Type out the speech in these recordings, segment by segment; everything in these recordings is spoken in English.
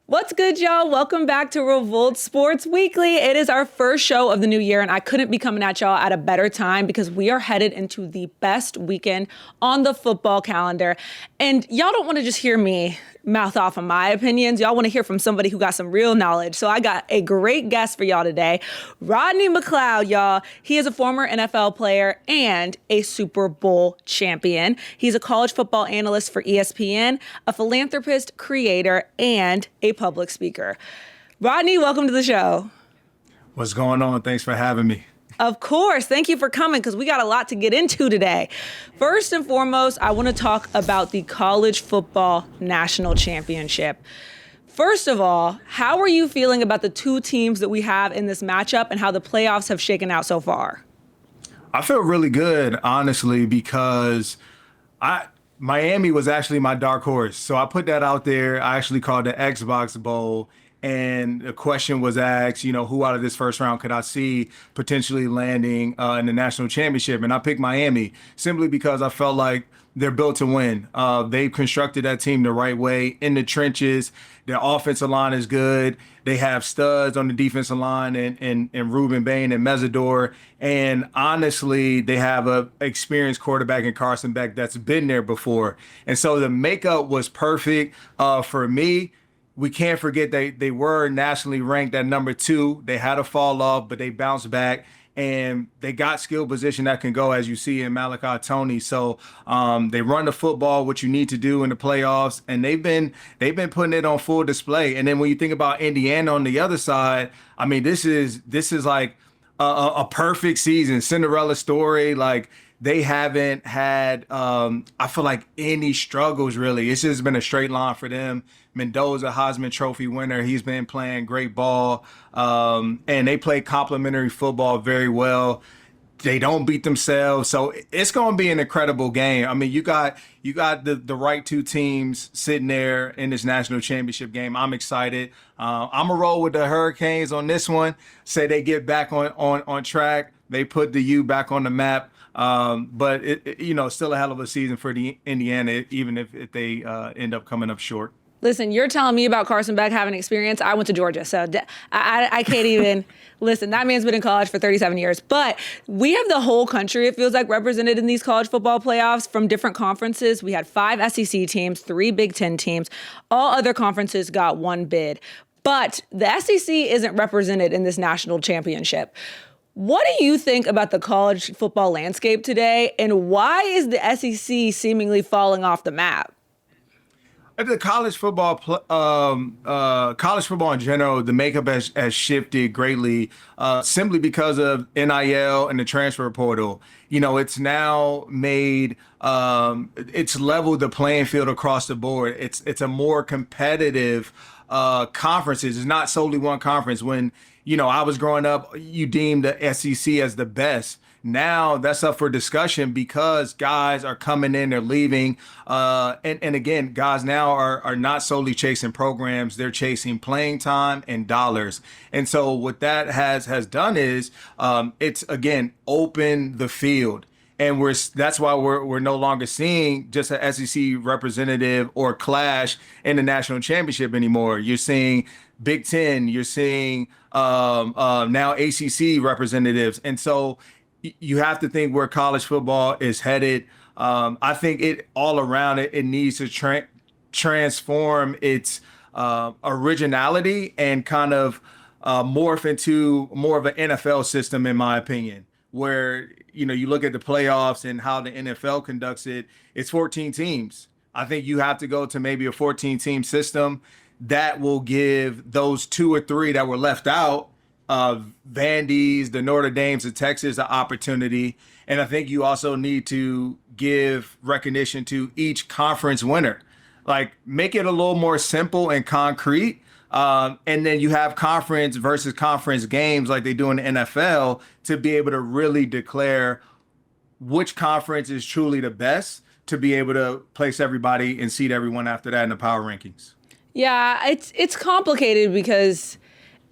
What's good, y'all? Welcome back to REVOLT Sports Weekly. It is our first show of the new year, and I couldn't be coming at y'all at a better time because we are headed into the best weekend on the football calendar. And y'all don't want to just hear me mouth off on my opinions. Y'all want to hear from somebody who got some real knowledge. So I got a great guest for y'all today, Rodney McLeod, y'all. He is a former NFL player and a Super Bowl champion. He's a college football analyst for ESPN, a philanthropist, creator, and a public speaker. Rodney, welcome to the show. What's going on? Thanks for having me. Of course. Thank you for coming because we got a lot to get into today. First and foremost, I want to talk about the College Football National Championship. First of all, how are you feeling about the two teams that we have in this matchup and how the playoffs have shaken out so far? I feel really good, honestly, because Miami was actually my dark horse. So I put that out there. I actually called the Xbox Bowl. And the question was asked, who out of this first round could I see potentially landing in the national championship? And I picked Miami simply because I felt like they're built to win. They've constructed that team the right way in the trenches. Their offensive line is good. They have studs on the defensive line and Ruben Bain and Mesidor. And honestly, they have an experienced quarterback in Carson Beck that's been there before. And so the makeup was perfect for me. We can't forget they were nationally ranked at number 2. They had a fall off, but they bounced back. And they got skill position that can go, as you see in Malachi Tony. So they run the football, what you need to do in the playoffs, and they've been putting it on full display. And then when you think about Indiana on the other side, I mean, this is like a perfect season, Cinderella story. Like they haven't had, I feel like any struggles really. It's just been a straight line for them. Mendoza, Heisman Trophy winner. He's been playing great ball. And they play complementary football very well. They don't beat themselves. So it's going to be an incredible game. I mean, you got the right two teams sitting there in this national championship game. I'm excited. I'm going to roll with the Hurricanes on this one. Say they get back on track. They put the U back on the map. But still a hell of a season for the Indiana, even if they end up coming up short. Listen, you're telling me about Carson Beck having experience. I went to Georgia, so I can't even listen. That man's been in college for 37 years. But we have the whole country, it feels like, represented in these college football playoffs from different conferences. We had 5 SEC teams, 3 Big Ten teams. All other conferences got one bid. But the SEC isn't represented in this national championship. What do you think about the college football landscape today, and why is the SEC seemingly falling off the map? The college football in general, the makeup has shifted greatly simply because of NIL and the transfer portal. It's now made it's leveled the playing field across the board. It's a more competitive conferences. It's not solely one conference. When I was growing up, you deemed the SEC as the best. Now that's up for discussion because guys are coming in, they're leaving. And again, guys now are not solely chasing programs, they're chasing playing time and dollars. And so what that has done is it's, again, opened the field. And that's why we're no longer seeing just an SEC representative or clash in the national championship anymore. You're seeing Big Ten, you're seeing now ACC representatives. And so you have to think where college football is headed. I think it all around it needs to transform its originality and kind of morph into more of an NFL system, in my opinion, where you look at the playoffs and how the NFL conducts it. It's 14 teams. I think you have to go to maybe a 14-team system that will give those 2 or 3 that were left out, Vandy's, the Notre Dames of Texas, an opportunity. And I think you also need to give recognition to each conference winner. Like, make it a little more simple and concrete. And then you have conference versus conference games like they do in the NFL to be able to really declare which conference is truly the best, to be able to place everybody and seed everyone after that in the power rankings. Yeah, it's complicated because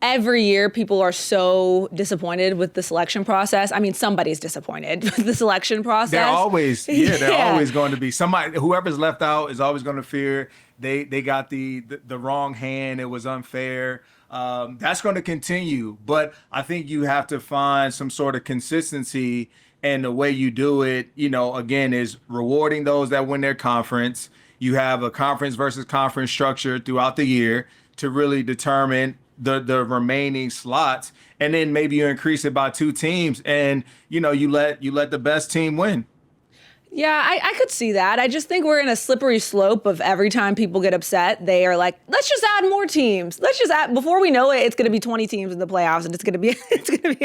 every year people are so disappointed with the selection process. I mean, somebody's disappointed with the selection process. They're always going to be somebody. Whoever's left out is always going to fear they got the wrong hand. It was unfair. That's going to continue, but I think you have to find some sort of consistency, and the way you do it, again, is rewarding those that win their conference. You have a conference versus conference structure throughout the year to really determine the remaining slots, and then maybe you increase it by 2 teams, and you let the best team win. Yeah, I could see that. I just think we're in a slippery slope of every time people get upset, they are like, let's just add more teams. Let's just add, before we know it, it's going to be 20 teams in the playoffs, and it's going to be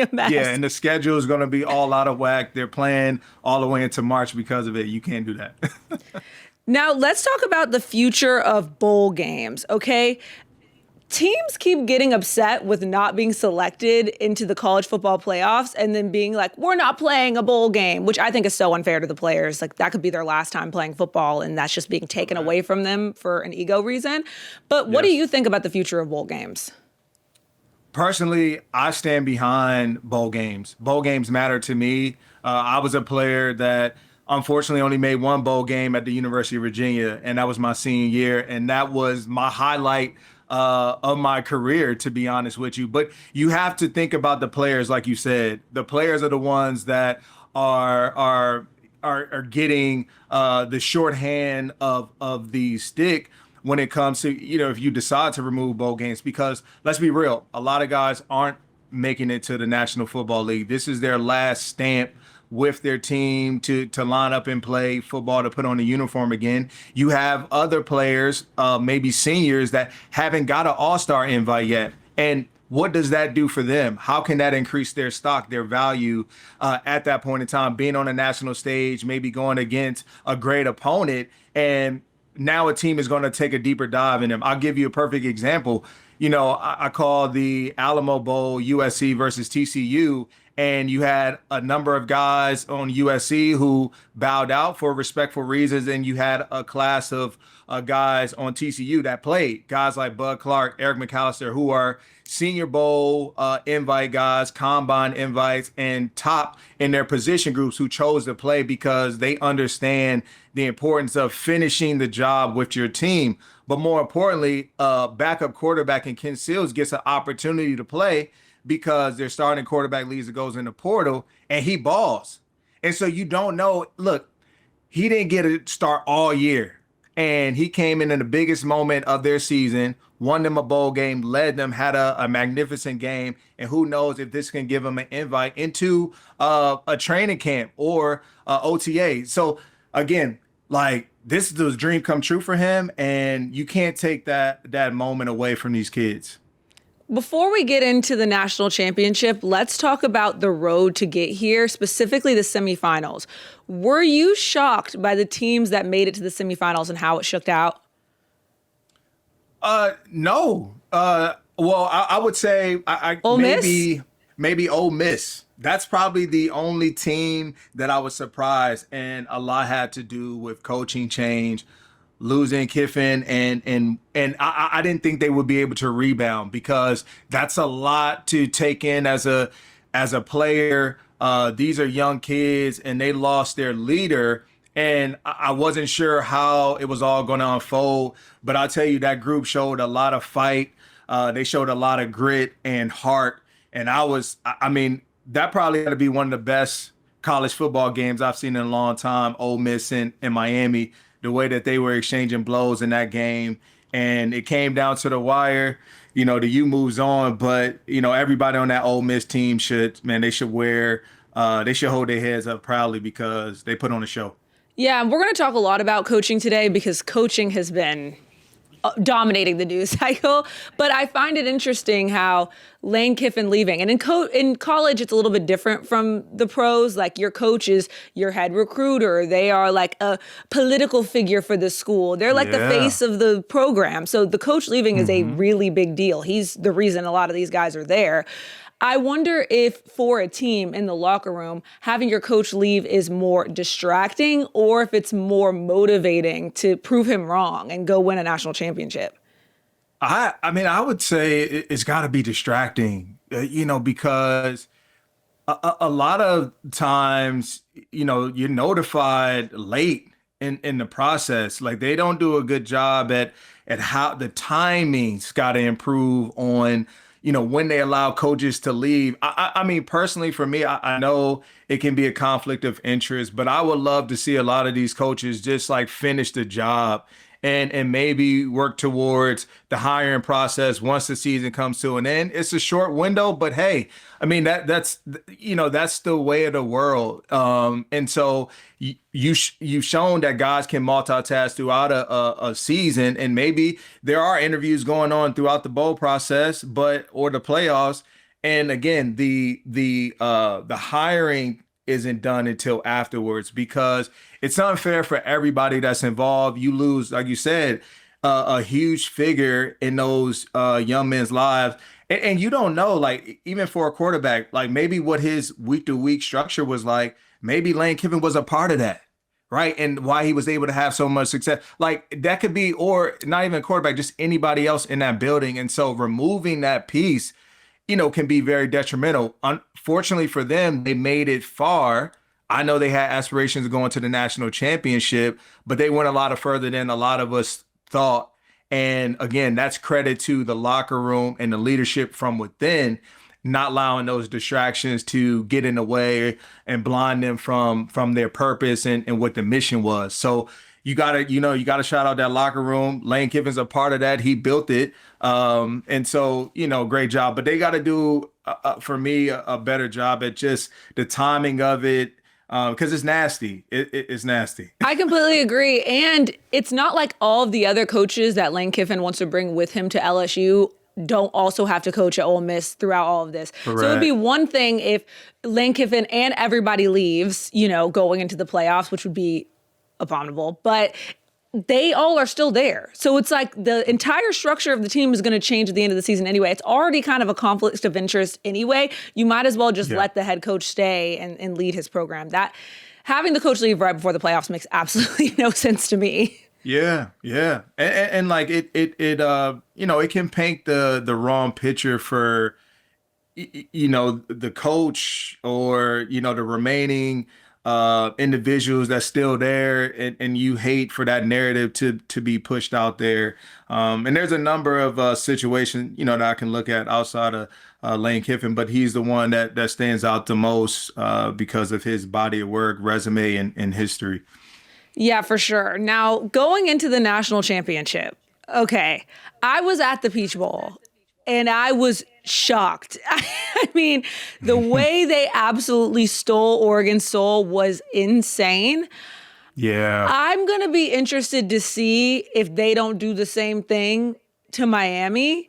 a mess. Yeah, and the schedule is going to be all out of whack. They're playing all the way into March because of it. You can't do that. Now, let's talk about the future of bowl games, okay? Teams keep getting upset with not being selected into the college football playoffs and then being like, we're not playing a bowl game, which I think is so unfair to the players. Like, that could be their last time playing football, and that's just being taken away from them for an ego reason. But what do you think about the future of bowl games? Personally, I stand behind bowl games. Bowl games matter to me. I was a player that unfortunately only made 1 bowl game at the University of Virginia, and that was my senior year, and that was my highlight of my career, to be honest with you. But you have to think about the players, like you said. The players are the ones that are getting the shorthand of the stick when it comes to, if you decide to remove bowl games, because let's be real, a lot of guys aren't making it to the National Football League. This is their last stamp with their team to line up and play football, to put on a uniform again. You have other players, maybe seniors, that haven't got an all-star invite yet. And what does that do for them? How can that increase their stock, their value at that point in time, being on a national stage, maybe going against a great opponent, and now a team is going to take a deeper dive in them? I'll give you a perfect example. I call the Alamo Bowl USC versus TCU, and you had a number of guys on USC who bowed out for respectful reasons, and you had a class of guys on TCU that played. Guys like Bud Clark, Eric McAllister, who are Senior Bowl invite guys, combine invites, and top in their position groups, who chose to play because they understand the importance of finishing the job with your team. But more importantly, backup quarterback in Ken Seals gets an opportunity to play because their starting quarterback leaves and goes in the portal, and he balls. And so you don't know, look, he didn't get a start all year, and he came in the biggest moment of their season, won them a bowl game, led them, had a magnificent game, and who knows if this can give him an invite into a training camp or OTA. So again, like, this is the dream come true for him, and you can't take that moment away from these kids. Before we get into the national championship, let's talk about the road to get here, specifically the semifinals. Were you shocked by the teams that made it to the semifinals and how it shook out? No. Well, I would say maybe Ole Miss. That's probably the only team that I was surprised, and a lot had to do with coaching change, losing Kiffin, and I didn't think they would be able to rebound, because that's a lot to take in as a player. These are young kids, and they lost their leader, and I wasn't sure how it was all going to unfold. But I'll tell you, that group showed a lot of fight. They showed a lot of grit and heart, and I mean, that probably got to be one of the best college football games I've seen in a long time. Ole Miss and Miami, the way that they were exchanging blows in that game, and it came down to the wire. The U moves on, but everybody on that Ole Miss team should hold their heads up proudly, because they put on a show. Yeah, we're going to talk a lot about coaching today, because coaching has been dominating the news cycle. But I find it interesting how Lane Kiffin leaving, and in college, it's a little bit different from the pros. Like, your coach is your head recruiter. They are like a political figure for the school. They're like the face of the program. So the coach leaving is a really big deal. He's the reason a lot of these guys are there. I wonder if, for a team in the locker room, having your coach leave is more distracting, or if it's more motivating to prove him wrong and go win a national championship. I mean, I would say it's got to be distracting, because a lot of times, you're notified late in the process. Like they don't do a good job at how the timing's got to improve on, when they allow coaches to leave. I mean, personally, for me, I know it can be a conflict of interest, but I would love to see a lot of these coaches just like finish the job and maybe work towards the hiring process once the season comes to an end. It's a short window, but hey, I mean that's the way of the world. And so you've shown that guys can multitask throughout a season, and maybe there are interviews going on throughout the bowl process, or the playoffs. And again, the hiring isn't done until afterwards because it's unfair for everybody that's involved. You lose, like you said, a huge figure in those young men's lives. And you don't know, like, even for a quarterback, like maybe what his week to week structure was like, maybe Lane Kiffin was a part of that, right? And why he was able to have so much success. Like that could be, or not even a quarterback, just anybody else in that building. And so removing that piece, can be very detrimental. Unfortunately for them, they made it far. I know they had aspirations of going to the national championship, but they went a lot further than a lot of us thought. And again, that's credit to the locker room and the leadership from within, not allowing those distractions to get in the way and blind them from their purpose and what the mission was. So you gotta shout out that locker room. Lane Kiffin's a part of that. He built it. And so, great job. But they got to do, for me, a better job at just the timing of it. Because it's nasty. It's nasty. I completely agree. And it's not like all of the other coaches that Lane Kiffin wants to bring with him to LSU don't also have to coach at Ole Miss throughout all of this. Correct. So it would be one thing if Lane Kiffin and everybody leaves, going into the playoffs, which would be abominable. But they all are still there. So it's like the entire structure of the team is going to change at the end of the season anyway. It's already kind of a conflict of interest anyway. You might as well just let the head coach stay and lead his program. That having the coach leave right before the playoffs makes absolutely no sense to me. Yeah, yeah. And like it can paint the wrong picture for the coach or the remaining individuals that's still there, and you hate for that narrative to be pushed out there. And there's a number of situations that I can look at outside of Lane Kiffin, but he's the one that stands out the most because of his body of work, resume, and history. Yeah, for sure. Now, going into the national championship, okay, I was at the Peach Bowl and I was shocked. I mean, the way they absolutely stole Oregon's soul was insane. Yeah. I'm going to be interested to see if they don't do the same thing to Miami.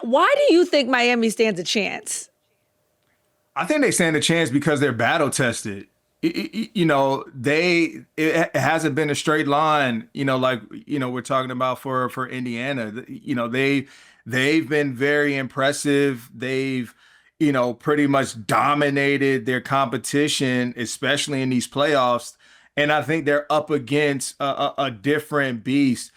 Why do you think Miami stands a chance? I think they stand a chance because they're battle tested. It hasn't been a straight line, like, we're talking about for Indiana. They've been very impressive. They've, pretty much dominated their competition, especially in these playoffs. And I think they're up against a different beast.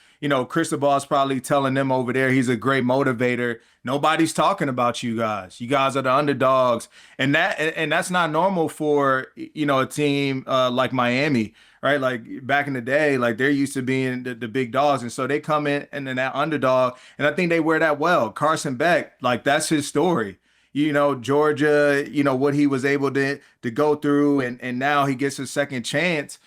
Cristobal's probably telling them over there he's a great motivator. Nobody's talking about you guys. You guys are the underdogs, and that's not normal for a team like Miami, right? Like back in the day, like they're used to being the big dogs, and so they come in and then that underdog, and I think they wear that well. Carson Beck, like that's his story. Georgia, what he was able to go through, and now he gets a second chance.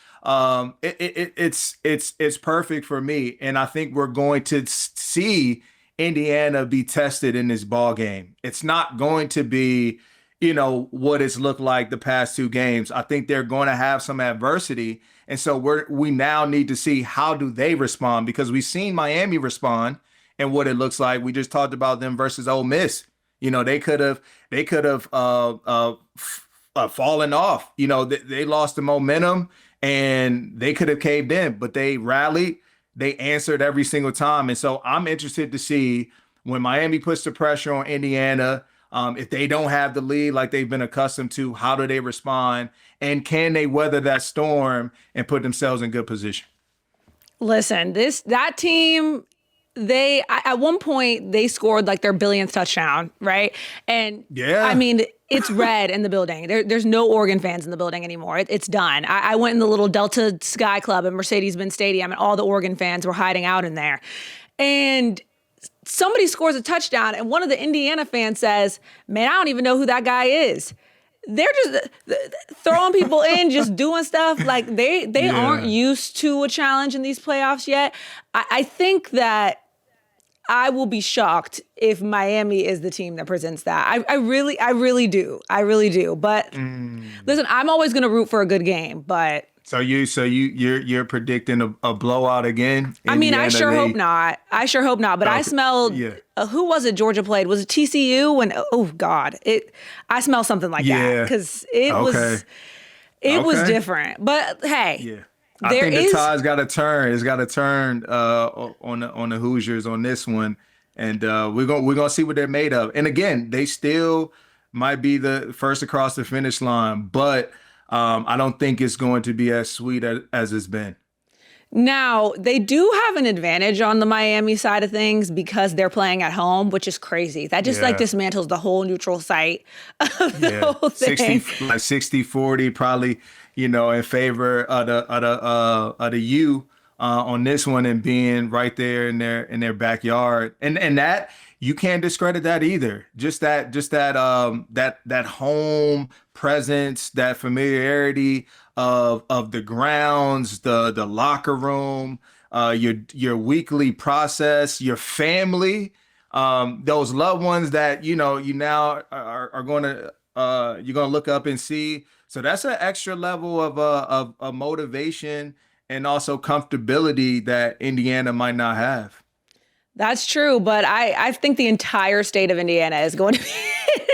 It's perfect for me, and I think we're going to see Indiana be tested in this ball game. It's not going to be, what it's looked like the past two games. I think they're going to have some adversity, and so we now need to see how do they respond, because we've seen Miami respond and what it looks like. We just talked about them versus Ole Miss. They could have fallen off. They lost the momentum and they could have caved in, but they rallied. They answered every single time. And so I'm interested to see when Miami puts the pressure on Indiana, if they don't have the lead like they've been accustomed to, how do they respond? And can they weather that storm and put themselves in good position? Listen, that team At one point they scored like their billionth touchdown, right? And Yeah. I mean, it's red in the building. There's no Oregon fans in the building anymore. It's done. I went in the little Delta Sky Club at Mercedes-Benz Stadium, and all the Oregon fans were hiding out in there. And somebody scores a touchdown, and one of the Indiana fans says, "Man, I don't even know who that guy is." They're just throwing people in, just doing stuff. Like they aren't used to a challenge in these playoffs yet. I think that I will be shocked if Miami is the team that presents that. I really do. But listen, I'm always going to root for a good game. But you're predicting a blowout again? I mean, I sure hope not. But I smelled. Who was it? Georgia played. Was it TCU? When oh God, I smell something like that because it was different. But hey. Yeah. I think the tide's got to turn. It's got to turn on the Hoosiers on this one, and we're gonna see what they're made of. And again, they still might be the first across the finish line, but I don't think it's going to be as sweet as it's been. Now, they do have an advantage on the Miami side of things because they're playing at home, which is crazy. That just like dismantles the whole neutral site of the whole thing. 60-40 probably, in favor of the U on this one, and being right there in their backyard. And that you can't discredit that either. Just that home presence, that familiarity of the grounds, the locker room, your weekly process, your family, those loved ones that you now are going to you're going to look up and see. So that's an extra level of motivation and also comfortability that Indiana might not have. That's true, but I think the entire state of Indiana is going to be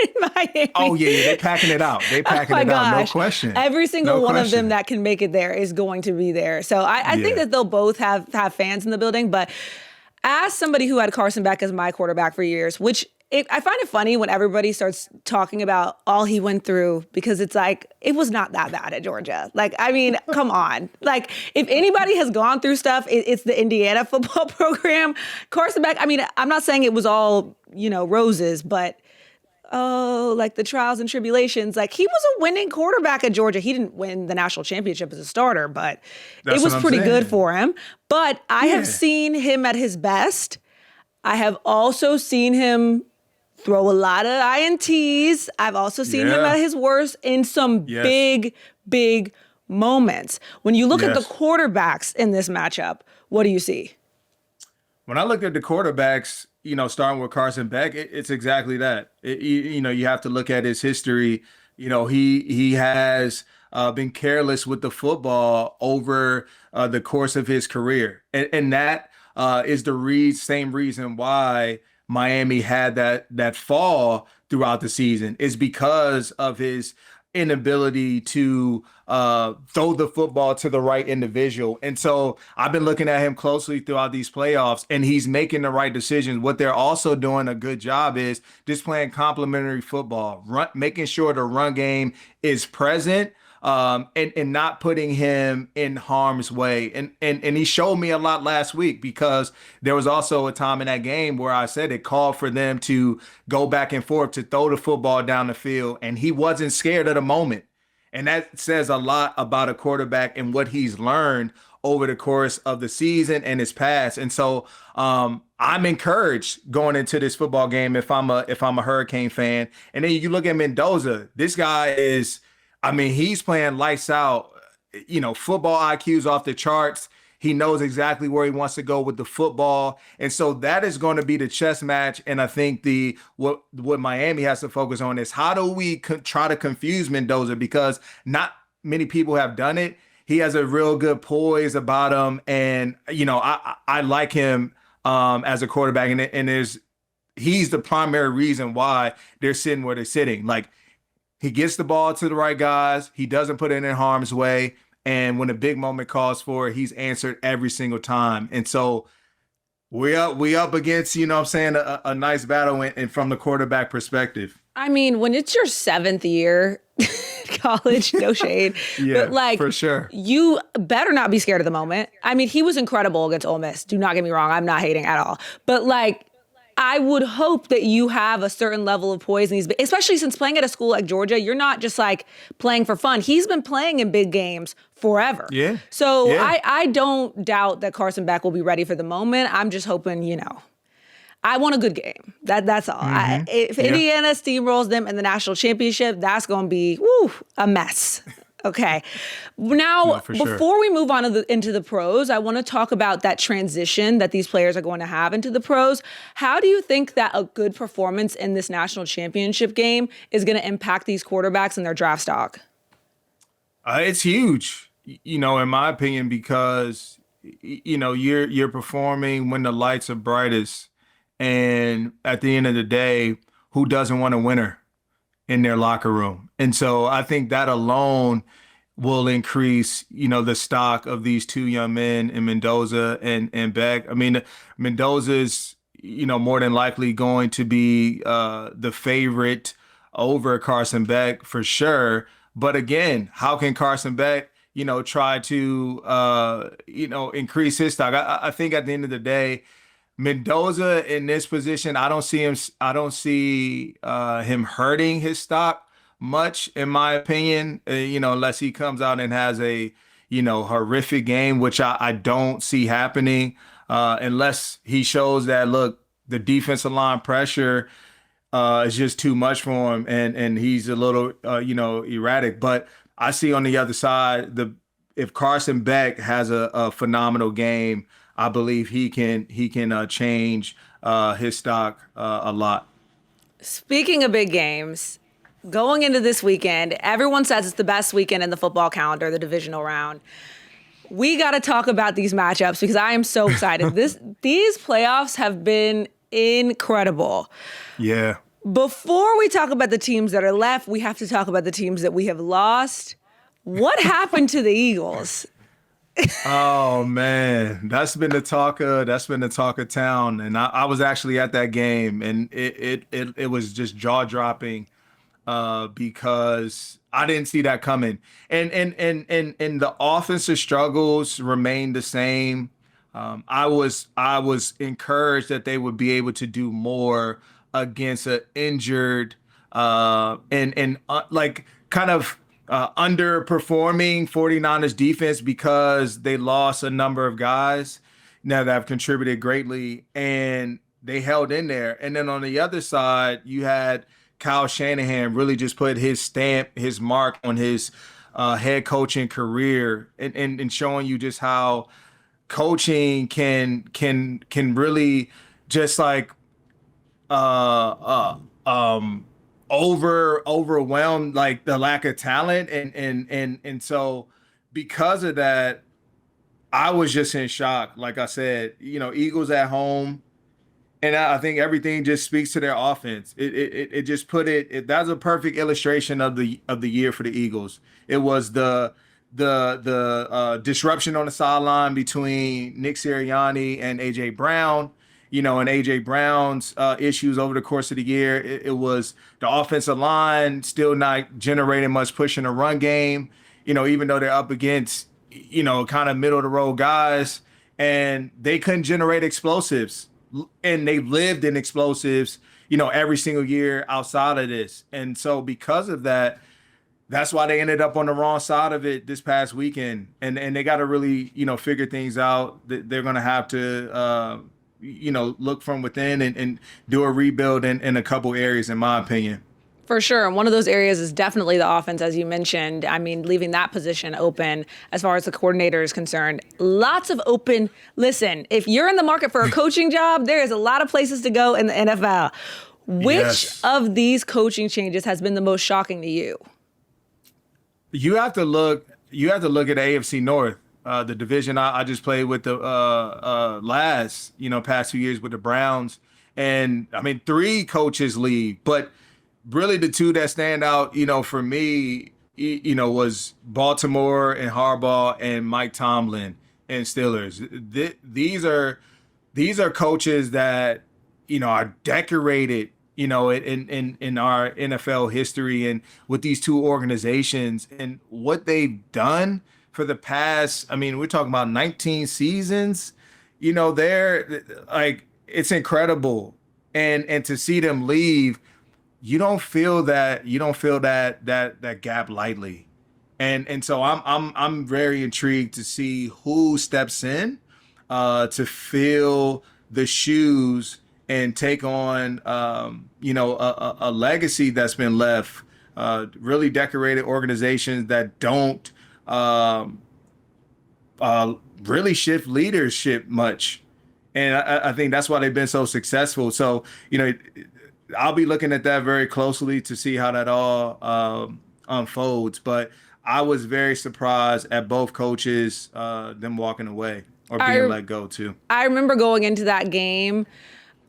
in Miami. Oh, yeah, they're packing it out. They're packing it out, no question. Every single one of them that can make it there is going to be there. So I think that they'll both have fans in the building. But as somebody who had Carson Beck as my quarterback for years, I find it funny when everybody starts talking about all he went through, because it's like, it was not that bad at Georgia. Like, I mean, come on. Like, if anybody has gone through stuff, it's the Indiana football program. Carson Beck, I mean, I'm not saying it was all, roses, but like the trials and tribulations. Like, he was a winning quarterback at Georgia. He didn't win the national championship as a starter, but it was pretty good for him. But I have seen him at his best. I have also seen him throw a lot of INTs. I've also seen him at his worst in some big moments. When you look at the quarterbacks in this matchup, what do you see? When I look at the quarterbacks, starting with Carson Beck, it's exactly that. You have to look at his history. He has been careless with the football over the course of his career. And that is the same reason why Miami had that fall throughout the season, is because of his inability to throw the football to the right individual. And so I've been looking at him closely throughout these playoffs, and he's making the right decisions. What they're also doing a good job is just playing complementary football, making sure the run game is present, and not putting him in harm's way. And he showed me a lot last week, because there was also a time in that game where I said it called for them to go back and forth to throw the football down the field, and he wasn't scared of the moment. And that says a lot about a quarterback and what he's learned over the course of the season and his past. And so I'm encouraged going into this football game if I'm a Hurricane fan. And then you look at Mendoza. This guy is, he's playing lights out. Football IQ's off the charts. He knows exactly where he wants to go with the football. And so that is going to be the chess match. And I think what Miami has to focus on is, how do we try to confuse Mendoza? Because not many people have done it. He has a real good poise about him. And, I like him as a quarterback. And he's the primary reason why they're sitting where they're sitting. Like, he gets the ball to the right guys. He doesn't put it in harm's way. And when a big moment calls for it, he's answered every single time. And so we up against, a nice battle and from the quarterback perspective. I mean, when it's your 7th year college, no shade. Yeah, But like, for sure. you better not be scared of the moment. I mean, he was incredible against Ole Miss. Do not get me wrong. I'm not hating at all. But like, I would hope that you have a certain level of poise, especially since playing at a school like Georgia, you're not just like playing for fun. He's been playing in big games forever. Yeah. So Yeah. I don't doubt that Carson Beck will be ready for the moment. I'm just hoping, I want a good game. That's all. If Indiana steamrolls them in the national championship, that's going to be a mess. Okay. Now, No, for sure. before we move on into the pros, I want to talk about that transition that these players are going to have into the pros. How do you think that a good performance in this national championship game is going to impact these quarterbacks and their draft stock? It's huge, in my opinion, because, you're performing when the lights are brightest. And at the end of the day, who doesn't want a winner in their locker room? And so I think that alone will increase, the stock of these two young men in Mendoza and Beck. I mean, Mendoza's, more than likely going to be the favorite over Carson Beck for sure. But again, how can Carson Beck, try to, increase his stock? I think at the end of the day, Mendoza in this position, I don't see him hurting his stock much, in my opinion, unless he comes out and has a, horrific game, which I don't see happening, unless he shows that, look, the defensive line pressure is just too much for him and he's a little, erratic. But I see on the other side, if Carson Beck has a phenomenal game, I believe he can change his stock a lot. Speaking of big games, going into this weekend, everyone says it's the best weekend in the football calendar, the divisional round. We got to talk about these matchups because I am so excited. These playoffs have been incredible. Yeah. Before we talk about the teams that are left, we have to talk about the teams that we have lost. What happened to the Eagles? Oh man, that's been the talk of town. And I was actually at that game, and it was just jaw dropping because I didn't see that coming. And the offensive struggles remained the same. I was encouraged that they would be able to do more against an injured underperforming 49ers defense because they lost a number of guys now that have contributed greatly, and they held in there. And then on the other side, you had Kyle Shanahan really just put his stamp, his mark on his head coaching career, and showing you just how coaching can really just like overwhelmed like the lack of talent and so because of that, I was just in shock. Like I said, Eagles at home, and I think everything just speaks to their offense. It just that's a perfect illustration of the year for the Eagles. It was the disruption on the sideline between Nick Sirianni and AJ Brown. And A.J. Brown's issues over the course of the year. It was the offensive line still not generating much push in the run game, even though they're up against, kind of middle of the road guys, and they couldn't generate explosives. And they lived in explosives, every single year outside of this. And so because of that, that's why they ended up on the wrong side of it this past weekend. And they got to really, figure things out. They're going to have to, look from within and do a rebuild in a couple areas, in my opinion. For sure. And one of those areas is definitely the offense, as you mentioned. I mean, leaving that position open as far as the coordinator is concerned. Lots of open. Listen, if you're in the market for a coaching job, there is a lot of places to go in the NFL. Which of these coaching changes has been the most shocking to you? You have to look at the AFC North. The division I just played with the past 2 years with the Browns. And I mean, 3 coaches leave, but really the 2 that stand out, for me, was Baltimore and Harbaugh and Mike Tomlin and Steelers. These are coaches that, are decorated in our NFL history, and with these two organizations and what they've done for the past, I mean, we're talking about 19 seasons. They're like, it's incredible. And to see them leave, you don't feel that gap lightly. And so I'm very intrigued to see who steps in to fill the shoes and take on a legacy that's been left. Really decorated organizations that don't um, really shift leadership much. And I think that's why they've been so successful. So, I'll be looking at that very closely to see how that all unfolds. But I was very surprised at both coaches, them walking away or being I let go too. I remember going into that game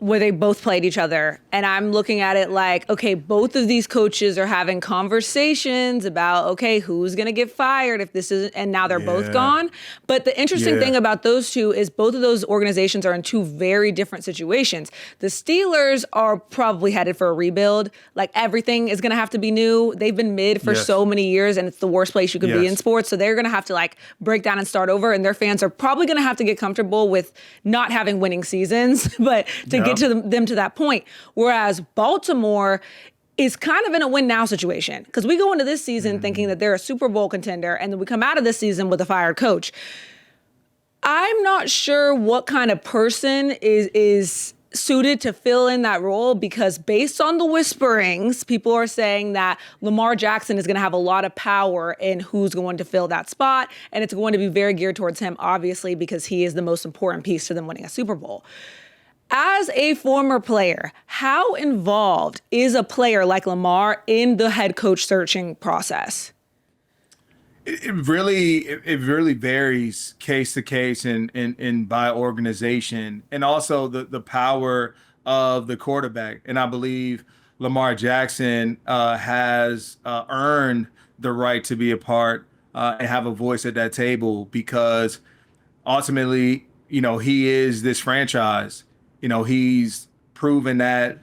where they both played each other. And I'm looking at it like, okay, both of these coaches are having conversations about, okay, who's going to get fired if this isn't, and now they're both Yeah. gone. But the interesting thing Yeah. about those two is both of those organizations are in two very different situations. The Steelers are probably headed for a rebuild. Like everything is going to have to be new. They've been mid for Yes. so many years and it's the worst place you could be in Yes. sports. So they're going to have to like break down and start over. And their fans are probably going to have to get comfortable with not having winning seasons, but to get Yep. to them to that point. Whereas Baltimore is kind of in a win now situation because we go into this season thinking that they're a Super Bowl contender and then we come out of this season with a fired coach. I'm not sure what kind of person is suited to fill in that role because based on the whisperings, people are saying that Lamar Jackson is going to have a lot of power in who's going to fill that spot. And it's going to be very geared towards him, obviously, because he is the most important piece to them winning a Super Bowl. As a former player, how involved is a player like Lamar in the head coach searching process? It really varies case to case and by organization, and also the power of the quarterback. And I believe Lamar Jackson has earned the right to be a part and have a voice at that table because ultimately, he is this franchise. He's proven that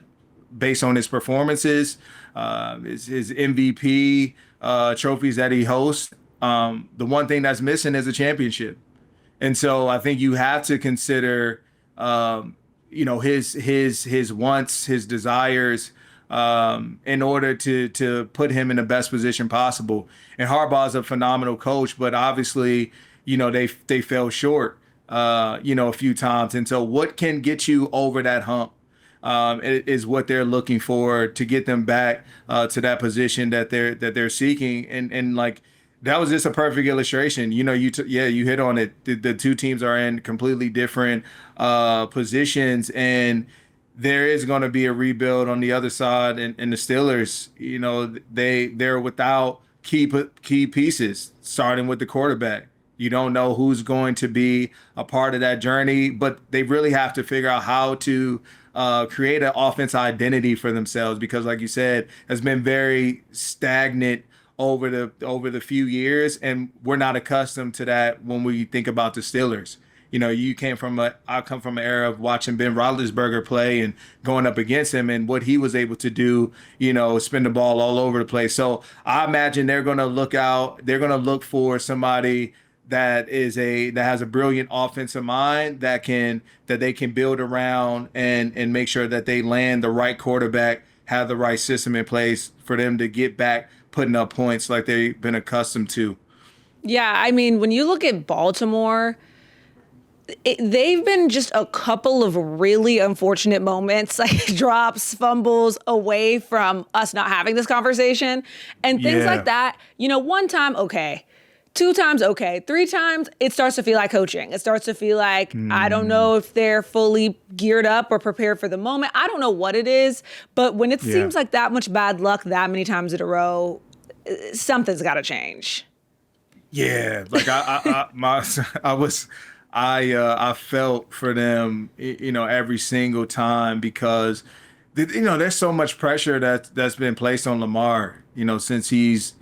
based on his performances, his MVP trophies that he hosts. The one thing that's missing is a championship. And so I think you have to consider, his wants, his desires, in order to put him in the best position possible. And Harbaugh's a phenomenal coach, but obviously, they fell short, a few times. And so, what can get you over that hump? Is what they're looking for to get them back to that position that they're seeking. And like that was just a perfect illustration. You hit on it. The two teams are in completely different positions, and there is going to be a rebuild on the other side. And the Steelers, they're without key pieces, starting with the quarterback. You don't know who's going to be a part of that journey, but they really have to figure out how to create an offense identity for themselves because, like you said, has been very stagnant over the few years, and we're not accustomed to that when we think about the Steelers. I come from an era of watching Ben Roethlisberger play and going up against him and what he was able to do, spin the ball all over the place. So I imagine they're going to look for somebody that has a brilliant offensive mind that they can build around and make sure that they land the right quarterback, have the right system in place for them to get back putting up points like they've been accustomed to. Yeah, I mean, when you look at Baltimore, they've been just a couple of really unfortunate moments, like drops, fumbles away from us not having this conversation and things Yeah. like that. One time, okay. Two times, okay. Three times, it starts to feel like coaching. It starts to feel like, I don't know if they're fully geared up or prepared for the moment. I don't know what it is, but when it Yeah. seems like that much bad luck that many times in a row, something's got to change. Yeah, like I felt for them, every single time because, there's so much pressure that's been placed on Lamar, since he's,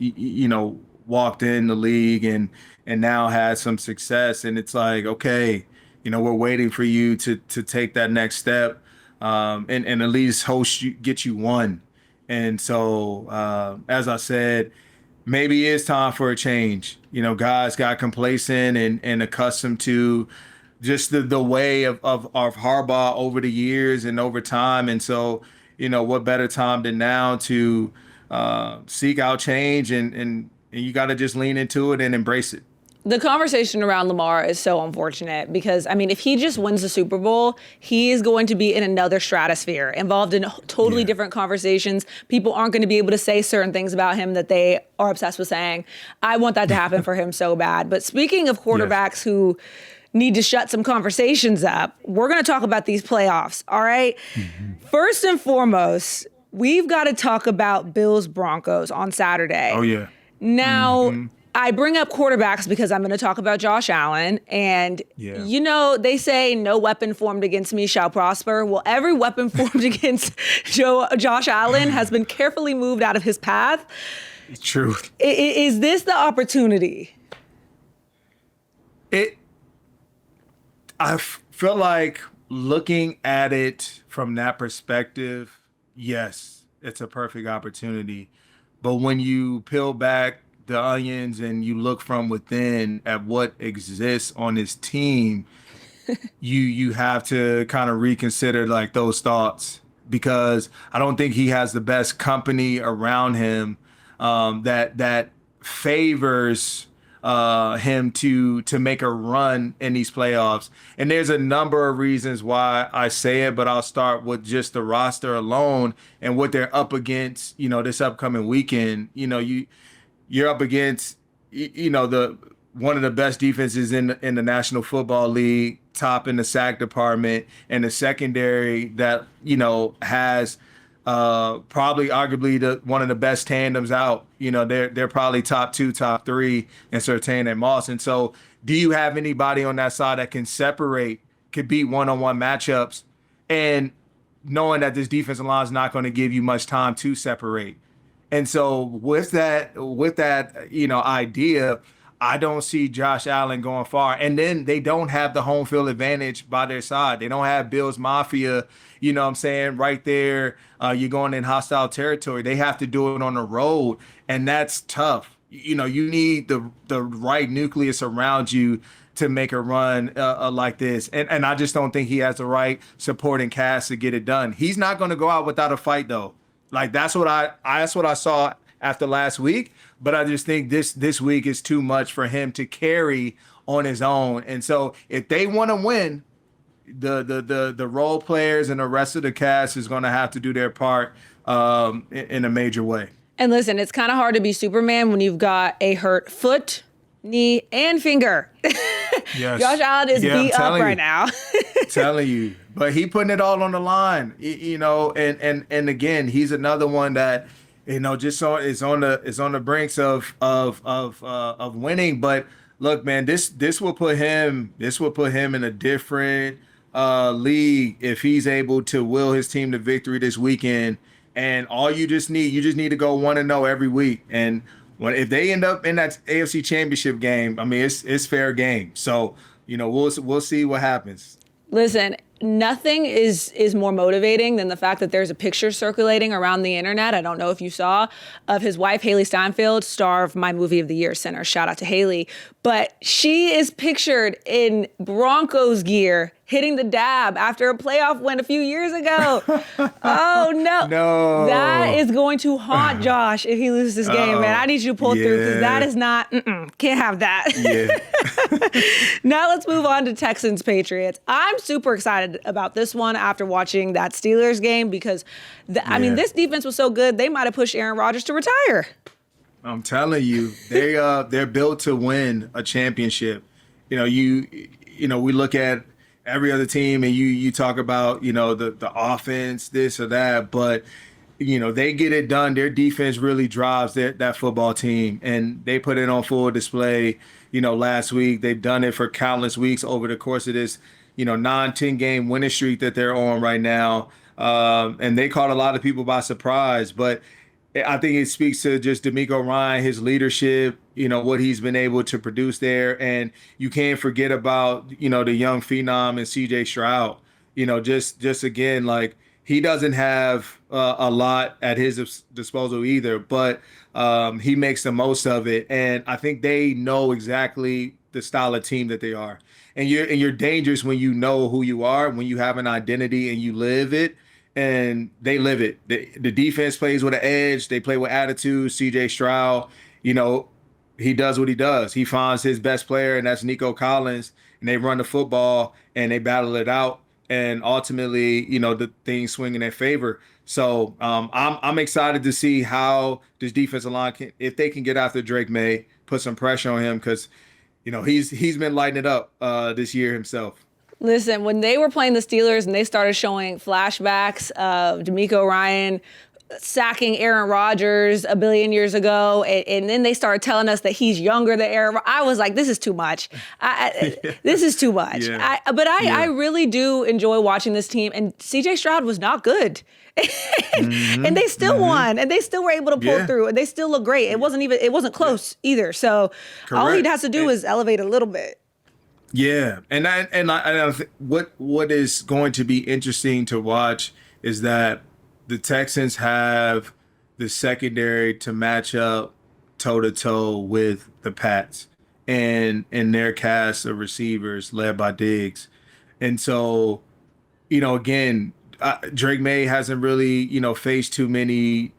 walked in the league and now has some success. And it's like, okay, we're waiting for you to take that next step. and at least get you one. And so, as I said, maybe it's time for a change. Guys got complacent and accustomed to just the way of Harbaugh over the years and over time. And so, what better time than now to seek out change and you got to just lean into it and embrace it. The conversation around Lamar is so unfortunate because, if he just wins the Super Bowl, he is going to be in another stratosphere, involved in totally different conversations. People aren't going to be able to say certain things about him that they are obsessed with saying. I want that to happen for him so bad. But speaking of quarterbacks who need to shut some conversations up, we're going to talk about these playoffs, all right? Mm-hmm. First and foremost, we've got to talk about Bills-Broncos on Saturday. Oh, yeah. Now, I bring up quarterbacks because I'm going to talk about Josh Allen. And, they say no weapon formed against me shall prosper. Well, every weapon formed against Josh Allen has been carefully moved out of his path. True. Is this the opportunity? I feel like looking at it from that perspective, yes, it's a perfect opportunity. But when you peel back the onions and you look from within at what exists on this team, you have to kind of reconsider like those thoughts, because I don't think he has the best company around him that favors him to make a run in these playoffs. And there's a number of reasons why I say it, but I'll start with just the roster alone and what they're up against, this upcoming weekend. You're up against, the one of the best defenses in the National Football League, top in the sack department, and the secondary that has probably arguably one of the best tandems out. They're probably top 2, top 3 in Surtain and Moss. And so, do you have anybody on that side that could beat one-on-one matchups, and knowing that this defensive line is not going to give you much time to separate? And so with that, idea, I don't see Josh Allen going far. And then they don't have the home field advantage by their side. They don't have Bills Mafia, right there. You're going in hostile territory. They have to do it on the road, and that's tough. You need the right nucleus around you to make a run like this. And I just don't think he has the right supporting cast to get it done. He's not going to go out without a fight, though. Like that's what I saw after last week, but I just think this week is too much for him to carry on his own. And so if they want to win, the role players and the rest of the cast is going to have to do their part in a major way. And listen, it's kind of hard to be Superman when you've got a hurt foot, knee, and finger. Yes. Josh Allen is beat up right now. Telling you. But he putting it all on the line, and again, he's another one that, just is on the brinks of winning. But look, man, this will put him in a different league if he's able to will his team to victory this weekend. And all you just need to go 1-0 every week. And if they end up in that AFC Championship game, it's fair game. So, we'll see what happens. Listen, nothing is more motivating than the fact that there's a picture circulating around the internet. I don't know if you saw, of his wife, Haley Steinfeld, star of my movie of the year, Center. Shout out to Haley. But she is pictured in Broncos gear, hitting the dab after a playoff win a few years ago. Oh, no. No. That is going to haunt Josh if he loses this game, man. I need you to pull through, because that is not, can't have that. Yeah. Now let's move on to Texans Patriots. I'm super excited about this one after watching that Steelers game, because, this defense was so good, they might have pushed Aaron Rodgers to retire. I'm telling you, they're built to win a championship. We look at every other team and you talk about, the offense, this or that, but they get it done. Their defense really drives that football team, and they put it on full display, last week. They've done it for countless weeks over the course of this, 9-10 game winning streak that they're on right now. And they caught a lot of people by surprise, but I think it speaks to just D'Amico Ryan, his leadership, what he's been able to produce there. And you can't forget about, the young phenom and CJ Stroud. just again, like he doesn't have a lot at his disposal either, but he makes the most of it. And I think they know exactly the style of team that they are. And you're dangerous when you know who you are, when you have an identity and you live it, and they live it. The defense plays with an edge. They play with attitude. C.J. Stroud, you know, he does what he does. He finds his best player, and that's Nico Collins, and they run the football and they battle it out. And ultimately, the things swing in their favor. So I'm excited to see how this defensive line if they can get after Drake May, put some pressure on him because he's been lighting it up this year himself. Listen, when they were playing the Steelers and they started showing flashbacks of D'Amico Ryan sacking Aaron Rodgers a billion years ago, and then they started telling us that he's younger than Aaron. I was like, this is too much. This is too much. Yeah. I really do enjoy watching this team. And C.J. Stroud was not good. And they still won, and they still were able to pull through, and they still look great. It wasn't close either. So all he has to do is elevate a little bit. Yeah, and I think what is going to be interesting to watch is that the Texans have the secondary to match up toe to toe with the Pats and their cast of receivers led by Diggs. And so, again, Drake May hasn't really, faced too many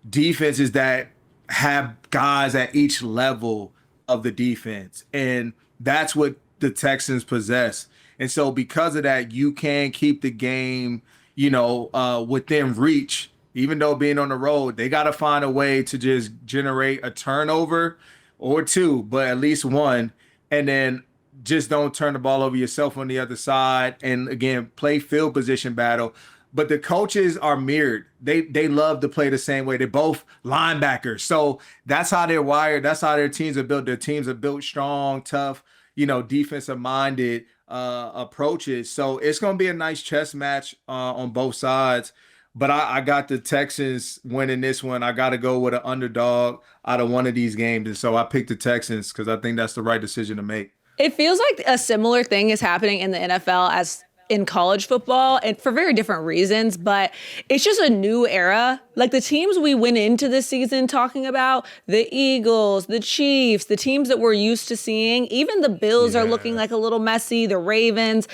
defenses that have guys at each level of the defense. And that's what the Texans possess. And so because of that, you can keep the game, within reach, even though being on the road, they got to find a way to just generate a turnover or two, but at least one. And then just don't turn the ball over yourself on the other side. And again, play field position battle. But the coaches are mirrored. They love to play the same way. They're both linebackers. So that's how they're wired. That's how their teams are built. Their teams are built strong, tough, defensive minded approaches. So it's going to be a nice chess match on both sides. But I got the Texans winning this one. I got to go with an underdog out of one of these games. And so I picked the Texans because I think that's the right decision to make. It feels like a similar thing is happening in the NFL as in college football, and for very different reasons, but it's just a new era. Like the teams we went into this season talking about, the Eagles, the Chiefs, the teams that we're used to seeing, even the Bills are looking like a little messy, the Ravens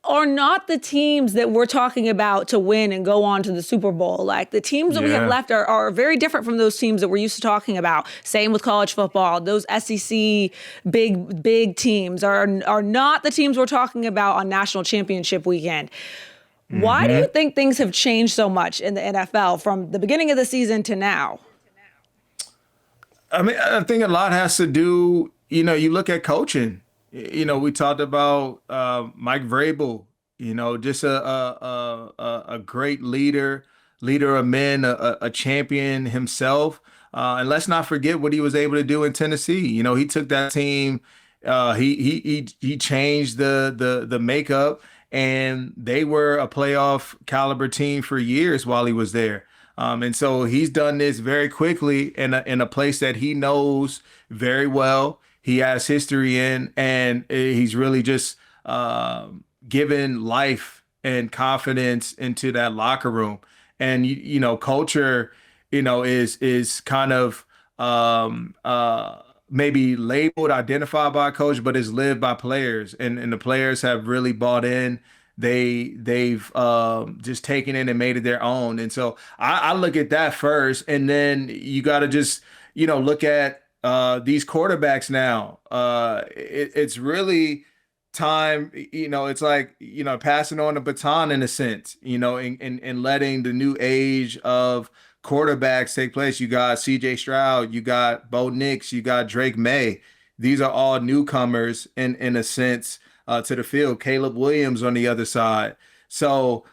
are not the teams that we're talking about to win and go on to the Super Bowl. Like the teams that we have left are very different from those teams that we're used to talking about. Same with college football. Those SEC big teams are not the teams we're talking about on national championship weekend. Why do you think things have changed so much in the NFL from the beginning of the season to now? I mean, I think a lot has to do, you look at coaching. We talked about Mike Vrabel, just a great leader of men, a champion himself. And let's not forget what he was able to do in Tennessee. He took that team, he changed the makeup, and they were a playoff caliber team for years while he was there. And so he's done this very quickly in a place that he knows very well. He has history in, and he's really just given life and confidence into that locker room. And culture, is kind of maybe labeled, identified by a coach, but is lived by players, and the players have really bought in. They've just taken it and made it their own. And so I look at that first, and then you got to just look at these quarterbacks now. It's really time, it's like, passing on the baton in a sense, and letting the new age of quarterbacks take place. You got C.J. Stroud, you got Bo Nix, you got Drake May. These are all newcomers in a sense to the field. Caleb Williams on the other side. So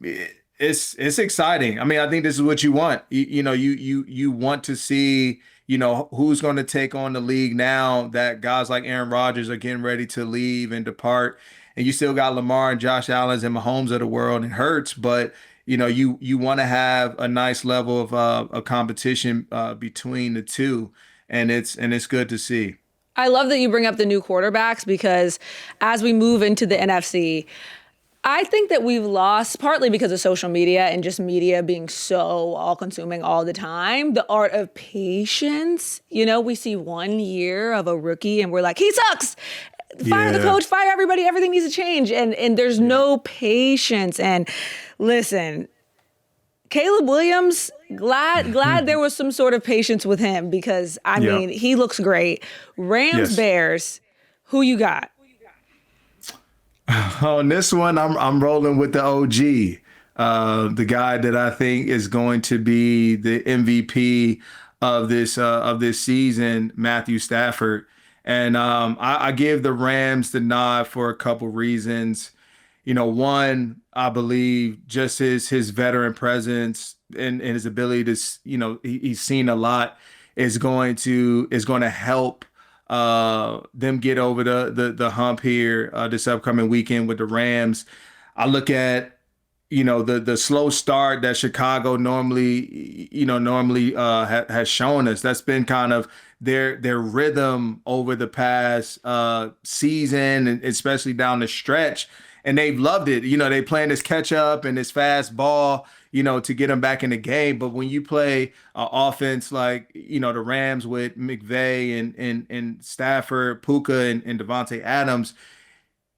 it's exciting. I mean, I think this is what you want. You want to see who's going to take on the league now that guys like Aaron Rodgers are getting ready to leave and depart. And you still got Lamar and Josh Allen and Mahomes of the world and Hurts, but you want to have a nice level of a competition between the two, and it's good to see. I love that you bring up the new quarterbacks because as we move into the NFC, I think that we've lost, partly because of social media and just media being so all consuming all the time, the art of patience. We see 1 year of a rookie and we're like, he sucks. Fire the Yeah. coach, fire everybody, everything needs to change. And there's no patience. And listen, Caleb Williams, glad there was some sort of patience with him because I Yeah. mean, he looks great. Rams, Yes. Bears, who you got? On this one, I'm rolling with the OG, the guy that I think is going to be the MVP of this season, Matthew Stafford. And I give the Rams the nod for a couple reasons. One, I believe just his veteran presence and his ability to, he's seen a lot is going to help them get over the hump here this upcoming weekend with the Rams. I look at the slow start that Chicago normally has shown us. That's been kind of their rhythm over the past season, and especially down the stretch. And they've loved it. They playing this catch up and this fast ball, to get them back in the game. But when you play offense like the Rams with McVay and Stafford, Puka and Devontae Adams,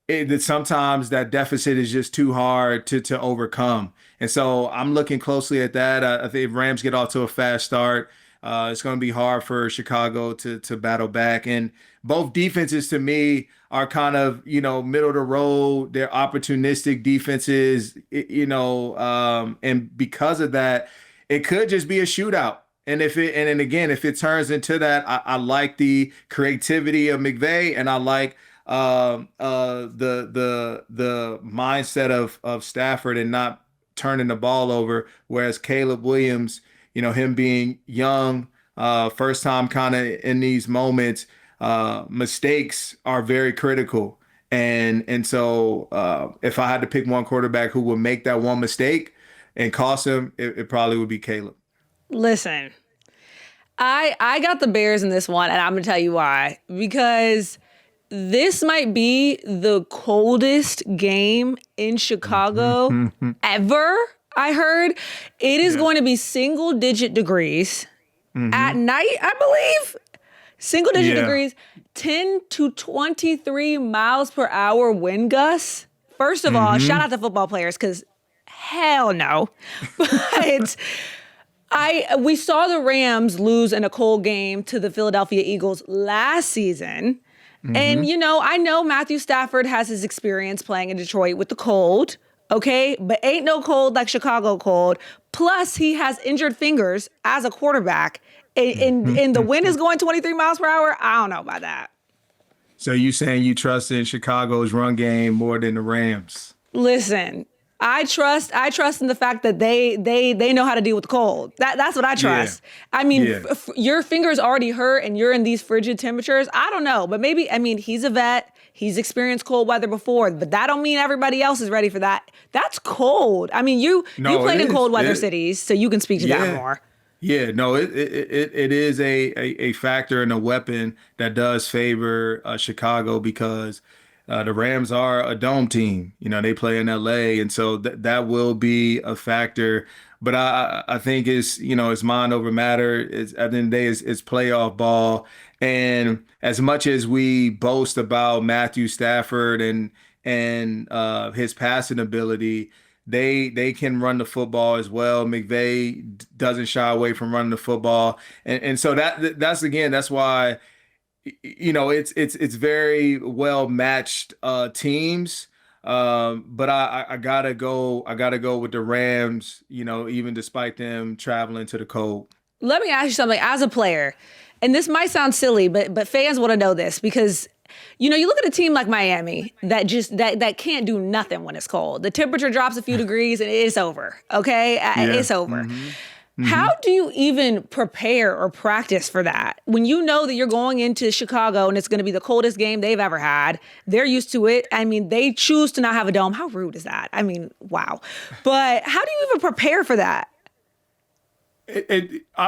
that sometimes that deficit is just too hard to overcome. And so I'm looking closely at that. I think if Rams get off to a fast start, it's going to be hard for Chicago to battle back. And both defenses to me are kind of, middle of the road. They're opportunistic defenses, and because of that, it could just be a shootout. And again, if it turns into that, I like the creativity of McVay, and I like the mindset of Stafford and not turning the ball over. Whereas Caleb Williams, him being young, first time kind of in these moments, mistakes are very critical. And so if I had to pick one quarterback who would make that one mistake and cost him, it probably would be Caleb. Listen, I got the Bears in this one, and I'm gonna tell you why. Because this might be the coldest game in Chicago ever. I heard it is going to be single digit degrees at night, I believe. Single digit degrees, 10 to 23 miles per hour wind gusts. First of all, shout out to football players because hell no. But we saw the Rams lose in a cold game to the Philadelphia Eagles last season. And, I know Matthew Stafford has his experience playing in Detroit with the cold, okay? But ain't no cold like Chicago cold. Plus, he has injured fingers as a quarterback. And the wind is going 23 miles per hour. I don't know about that. So you saying you trust in Chicago's run game more than the Rams? Listen, I trust in the fact that they know how to deal with the cold. That's what I trust. Yeah. I mean, your fingers already hurt and you're in these frigid temperatures. I don't know, but maybe, he's a vet. He's experienced cold weather before, but that don't mean everybody else is ready for that. That's cold. You played in cold weather cities, so you can speak to that more. Yeah, no, it is a factor and a weapon that does favor Chicago because the Rams are a dome team. They play in LA, and so that will be a factor. But I think it's mind over matter. At the end of the day, it's playoff ball. And as much as we boast about Matthew Stafford and his passing ability, they can run the football as well. McVay doesn't shy away from running the football, and so that's why it's very well matched teams. But I gotta go with the Rams. Even despite them traveling to the cold. Let me ask you something. As a player, and this might sound silly, but fans want to know this because you look at a team like Miami that just that can't do nothing when it's cold. The temperature drops a few degrees and it's over. Okay, it's over. How do you even prepare or practice for that when you know that you're going into Chicago and it's going to be the coldest game they've ever had? They're used to it. They choose to not have a dome. How rude is that? Wow. But how do you even prepare for that?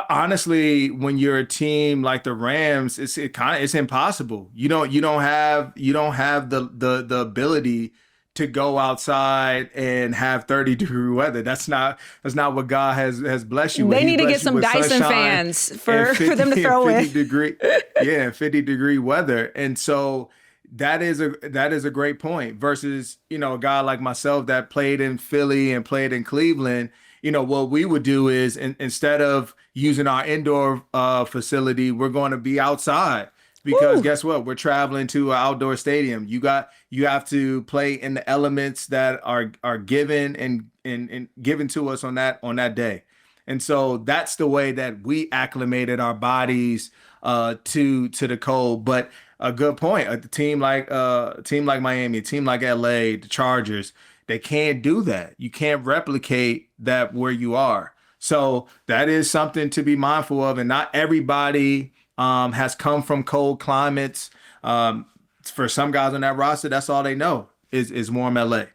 Honestly, when you're a team like the Rams, it's impossible. You don't have the ability to go outside and have 30-degree weather. That's not what God has blessed you with. They He's need to get blessed you some with Dyson sunshine fans and for them to 50 and throw 50 in. degree, yeah, 50-degree weather. And so that is a great point versus, a guy like myself that played in Philly and played in Cleveland. What we would do is instead of using our indoor facility, we're going to be outside because Woo. guess what? We're traveling to an outdoor stadium. You have to play in the elements that are given and given to us on that day. And so that's the way that we acclimated our bodies to the cold. But a good point. A team like Miami, a team like LA, the Chargers, they can't do that. You can't replicate that where you are. So that is something to be mindful of. And not everybody has come from cold climates. For some guys on that roster, that's all they know is warm LA.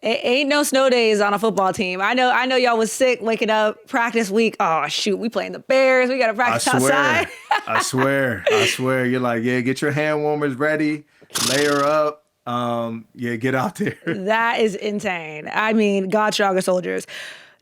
Ain't no snow days on a football team. I know y'all was sick waking up practice week. Oh shoot, we playing the Bears. We got to I practice outside. swear. I swear. I swear. You're like, yeah, get your hand warmers ready, layer up. Yeah, get out there. That is insane. I mean, God stronger soldiers.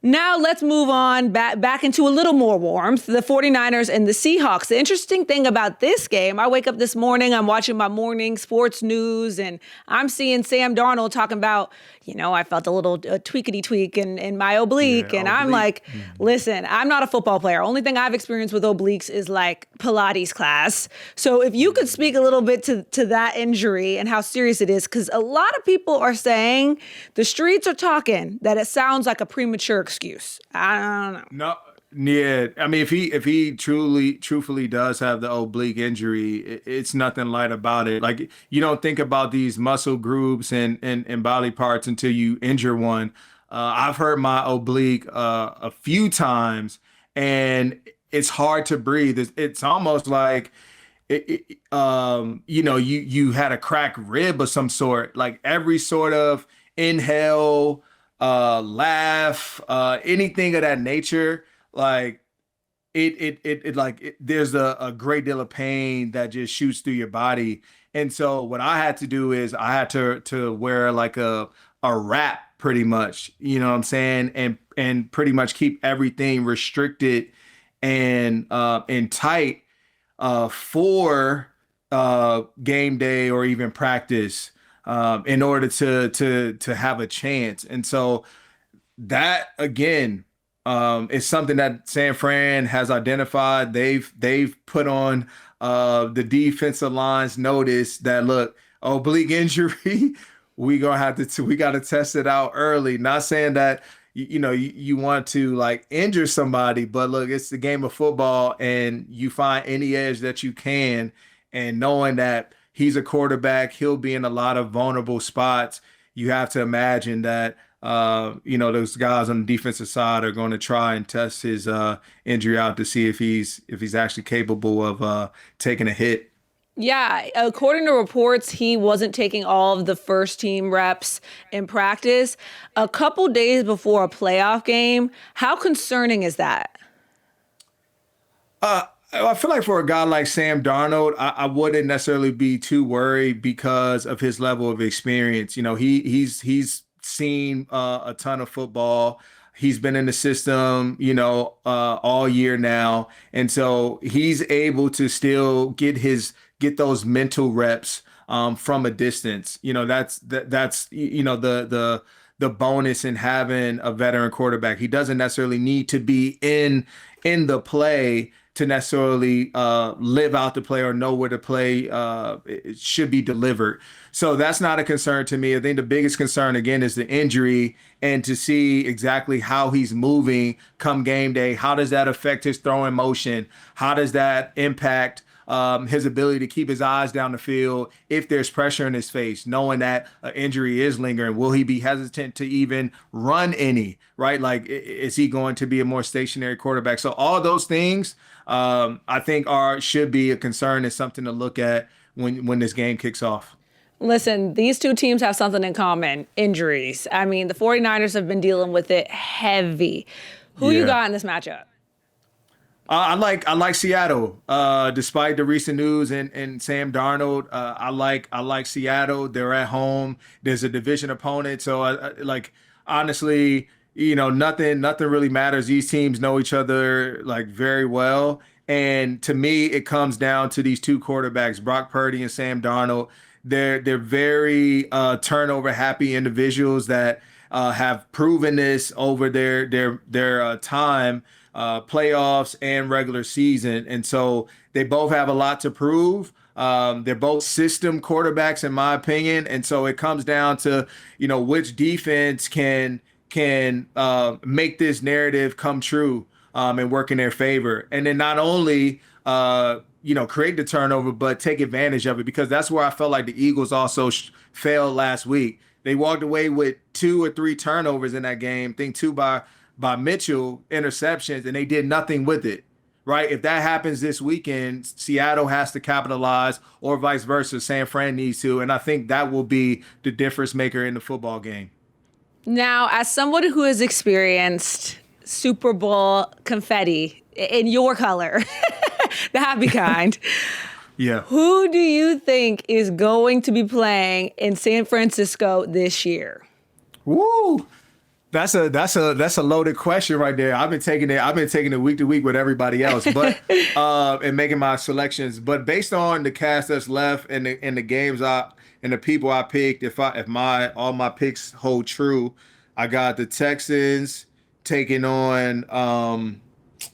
Now let's move on back into a little more warmth. The 49ers and the Seahawks. The interesting thing about this game, I wake up this morning, I'm watching my morning sports news, and I'm seeing Sam Darnold talking about, I felt a little tweakity tweak in my oblique. Yeah, And I'm oblique. like, listen, I'm not a football player. Only thing I've experienced with obliques is like Pilates class. So if you could speak a little bit to that injury and how serious it is, because a lot of people are saying the streets are talking that it sounds like a premature excuse. I don't know. No, yeah. I mean, if he truthfully does have the oblique injury, it's nothing light about it. Like you don't think about these muscle groups and body parts until you injure one. I've hurt my oblique a few times, and it's hard to breathe. It's almost like you had a cracked rib of some sort. Like every sort of inhale, laugh, anything of that nature, like there's a great deal of pain that just shoots through your body. And so what I had to do is I had to wear like a wrap pretty much, you know what I'm saying? And pretty much keep everything restricted and tight for game day or even practice in order to have a chance. And so that again is something that San Fran has identified. They've put on the defensive line's notice that look, oblique injury, we got to test it out early. Not saying that you want to like injure somebody, but look, it's the game of football, and you find any edge that you can, and knowing that he's a quarterback, he'll be in a lot of vulnerable spots. You have to imagine that those guys on the defensive side are going to try and test his injury out to see if he's actually capable of taking a hit. Yeah, according to reports, he wasn't taking all of the first team reps in practice a couple days before a playoff game. How concerning is that? I feel like for a guy like Sam Darnold, I wouldn't necessarily be too worried because of his level of experience. He's seen a ton of football. He's been in the system, all year now, and so he's able to still get those mental reps from a distance. That's the bonus in having a veteran quarterback. He doesn't necessarily need to be in the play to necessarily live out the play or know where the play it should be delivered. So that's not a concern to me. I think the biggest concern, again, is the injury and to see exactly how he's moving come game day. How does that affect his throwing motion? How does that impact his ability to keep his eyes down the field if there's pressure in his face, knowing that injury is lingering? Will he be hesitant to even run any, right? Like, is he going to be a more stationary quarterback? So all those things, I think should be a concern and something to look at when this game kicks off. Listen, these two teams have something in common: injuries. I mean, the 49ers have been dealing with it heavy. Who you Yeah. got in this matchup? I like Seattle. Despite the recent news and Sam Darnold, I like Seattle. They're at home. There's a division opponent, so like honestly, nothing really matters. These teams know each other like very well, and to me, it comes down to these two quarterbacks, Brock Purdy and Sam Darnold. They're very turnover happy individuals that have proven this over their time, playoffs and regular season, and so they both have a lot to prove. They're both system quarterbacks, in my opinion, and so it comes down to which defense can make this narrative come true and work in their favor, and then not only create the turnover, but take advantage of it, because that's where I felt like the Eagles also failed last week. They walked away with 2 or 3 turnovers in that game. I think 2 by Mitchell, interceptions, and they did nothing with it. Right? If that happens this weekend, Seattle has to capitalize, or vice versa. San Fran needs to, and I think that will be the difference maker in the football game. Now, as someone who has experienced Super Bowl confetti in your color, the happy kind, Yeah. who do you think is going to be playing in San Francisco this year? Woo! That's a loaded question right there. I've been taking it week to week with everybody else, but and making my selections. But based on the cast that's left and the games and the people I picked, if all my picks hold true, I got the Texans taking on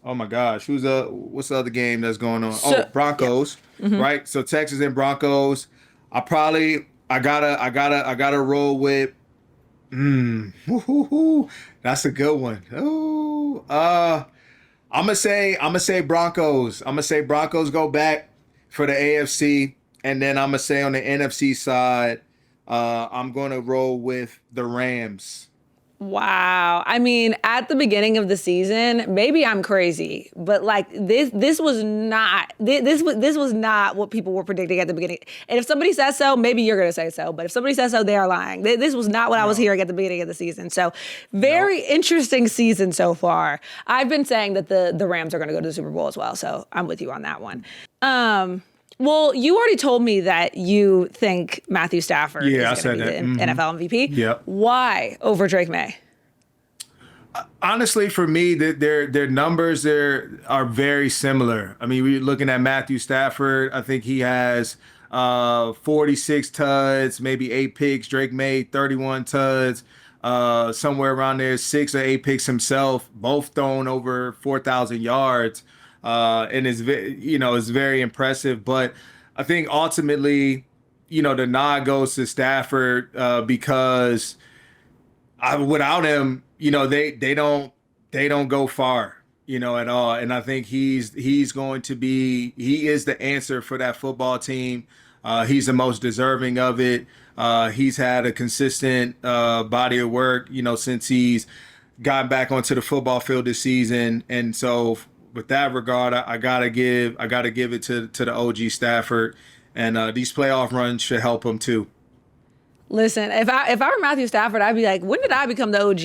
oh my gosh, what's the other game that's going on? Broncos, yeah. Mm-hmm. Right? So Texans and Broncos. I gotta roll with. That's a good one. I'm gonna say Broncos. I'm gonna say Broncos go back for the AFC, and then I'm gonna say on the NFC side, I'm gonna roll with the Rams. Wow. I mean, at the beginning of the season, maybe I'm crazy, but like this was not what people were predicting at the beginning. And if somebody says so, maybe you're going to say so, but if somebody says so, they are lying. This was not what I was hearing at the beginning of the season. So very interesting season so far. I've been saying that the Rams are going to go to the Super Bowl as well, so I'm with you on that one. Well, you already told me that you think Matthew Stafford is going to be the NFL MVP. Yeah. Why over Drake May? Honestly, for me, their numbers are very similar. I mean, we're looking at Matthew Stafford. I think he has 46 tuds, maybe 8 picks. Drake May, 31 tuds, somewhere around there, 6 or 8 picks himself, both thrown over 4,000 yards. And it's very impressive. But I think ultimately, the nod goes to Stafford because without him, they don't go far, at all. And I think he is the answer for that football team. He's the most deserving of it. He's had a consistent body of work, since he's gotten back onto the football field this season. And so with that regard, I gotta give it to the OG Stafford, and these playoff runs should help him too. Listen, if I were Matthew Stafford, I'd be like, when did I become the OG?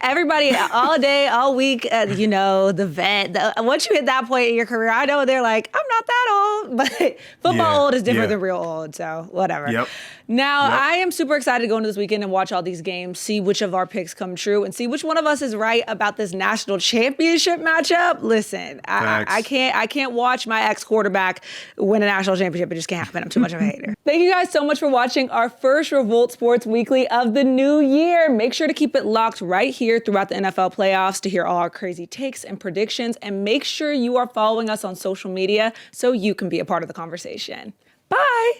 Everybody, all day, all week, the vet. Once you hit that point in your career, I know they're like, I'm not that old, but football old is different than real old, so whatever. Yep. Now, I am super excited to go into this weekend and watch all these games, see which of our picks come true, and see which one of us is right about this national championship matchup. Listen, I can't watch my ex-quarterback win a national championship. It just can't happen. I'm too much of a hater. Thank you guys so much for watching our first Revolt Sports Weekly of the new year. Make sure to keep it locked right here throughout the NFL playoffs to hear all our crazy takes and predictions, and make sure you are following us on social media so you can be a part of the conversation. Bye.